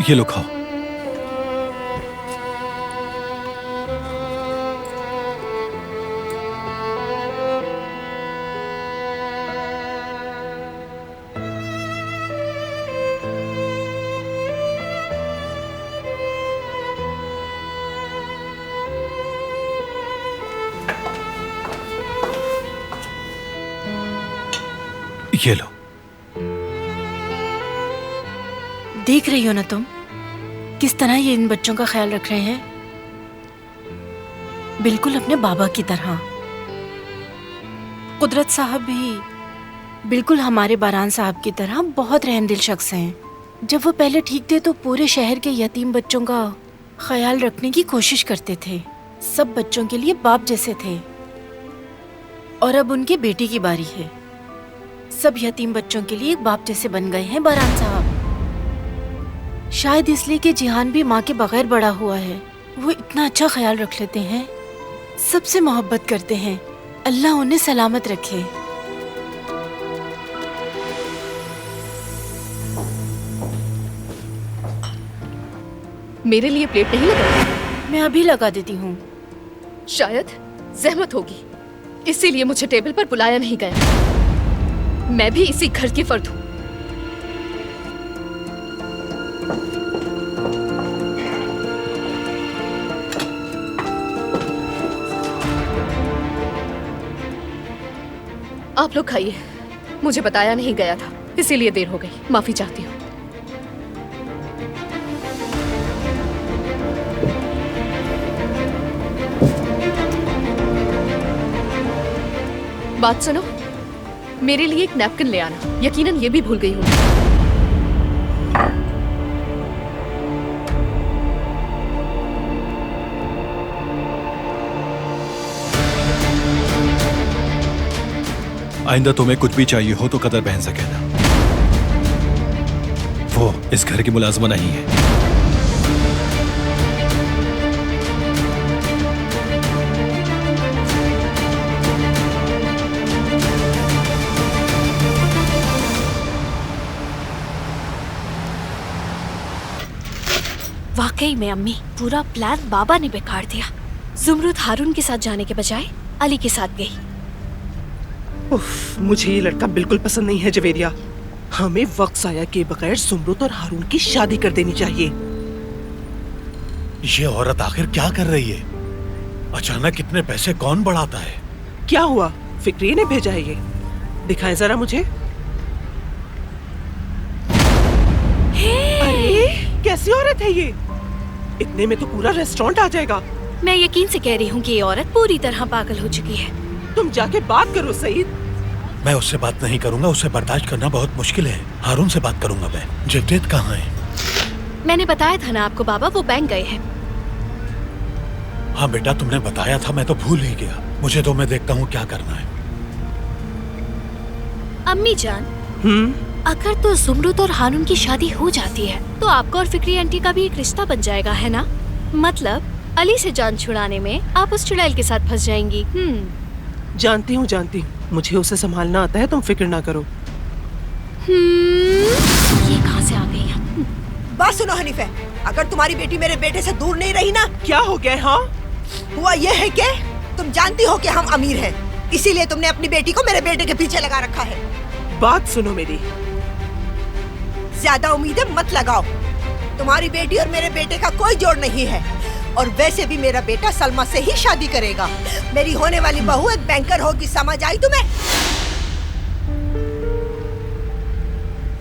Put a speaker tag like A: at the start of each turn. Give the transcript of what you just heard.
A: ये लो खाओ। ये लो।
B: देख रही हो ना तुम किस तरह ये इन बच्चों का ख्याल रख रहे हैं, बिल्कुल अपने बाबा की तरह। कुदरत साहब भी बिल्कुल हमारे बारान साहब की तरह बहुत रहमदिल शख्स हैं। जब वो पहले ठीक थे तो पूरे शहर के यतीम बच्चों का ख्याल रखने की कोशिश करते थे, सब बच्चों के लिए बाप जैसे थे। और अब उनकी बेटी की बारी है, सब यतीम बच्चों के लिए एक बाप जैसे बन गए हैं बारान साहब। शायद इसलिए कि जिहान भी माँ के बगैर बड़ा हुआ है। वो इतना अच्छा ख्याल रख लेते हैं, सबसे मोहब्बत करते हैं। अल्लाह उन्हें सलामत रखे।
C: मेरे लिए प्लेट नहीं लगाई?
B: मैं अभी लगा देती हूँ।
C: शायद जहमत होगी, इसीलिए मुझे टेबल पर बुलाया नहीं गया। मैं भी इसी घर की फर्द हूँ। आप लोग खाइए, मुझे बताया नहीं गया था, इसीलिए देर हो गई, माफी चाहती हूँ। बात सुनो, मेरे लिए एक नैपकिन ले आना, यकीनन ये भी भूल गई हूँ।
A: आइंदा तुम्हें कुछ भी चाहिए हो तो कदर बहन से कहना, वो इस घर की मुलाजमा नहीं है।
D: वाकई में अम्मी, पूरा प्लान बाबा ने बेकार दिया। जुमरुद हारून के साथ जाने के बजाय अली के साथ गई।
E: उफ, मुझे ये लड़का बिल्कुल पसंद नहीं है जवेरिया। हमें वक्त ज़ाया किए बगैर जुमरुद और हारून की शादी कर देनी चाहिए।
F: ये औरत आखिर क्या कर रही है? अचानक इतने पैसे कौन बढ़ाता है?
E: क्या हुआ? फिक्री ने भेजा है ये, दिखाएं जरा मुझे। अरे कैसी औरत है ये? इतने में तो पूरा रेस्टोरेंट आ जाएगा।
D: मैं यकीन से कह रही हूँ कि ये औरत पूरी तरह पागल हो चुकी है।
E: तुम जाके बात करो सईद।
F: मैं उससे बात नहीं करूंगा, उसे बर्दाश्त करना बहुत मुश्किल है। हारून से बात करूंगा मैं। जवदेद कहाँ है?
D: मैंने बताया था ना आपको बाबा, वो बैंक गए हैं।
F: हाँ बेटा, तुमने बताया था, मैं तो भूल ही गया। मुझे तो, मैं देखता हूँ क्या करना है।
D: अम्मी जान, अगर तो जुमरुद और हारून की शादी हो जाती है तो आपका और फिक्री आंटी का भी एक रिश्ता बन जाएगा, है ना? मतलब अली से जान छुड़ाने में आप उस चुड़ैल के साथ फंस जाएंगी।
E: जानती हूँ, मुझे उसे संभालना आता है, तुम फिक्र ना करो।
D: ये कहाँ से आ गई है?
G: बात सुनो हनीफे, अगर तुम्हारी बेटी मेरे बेटे से दूर नहीं रही ना।
E: क्या हो गया? हाँ,
G: हुआ ये है कि तुम जानती हो कि हम अमीर हैं, इसीलिए तुमने अपनी बेटी को मेरे बेटे के पीछे लगा रखा है।
E: बात सुनो मेरी,
G: ज्यादा उम्मीदें मत लगाओ। तुम्हारी बेटी और मेरे बेटे का कोई जोड़ नहीं है, और वैसे भी मेरा बेटा सलमा से ही शादी करेगा। मेरी होने वाली बहू एक बैंकर होगी, समझ आई तुम्हें?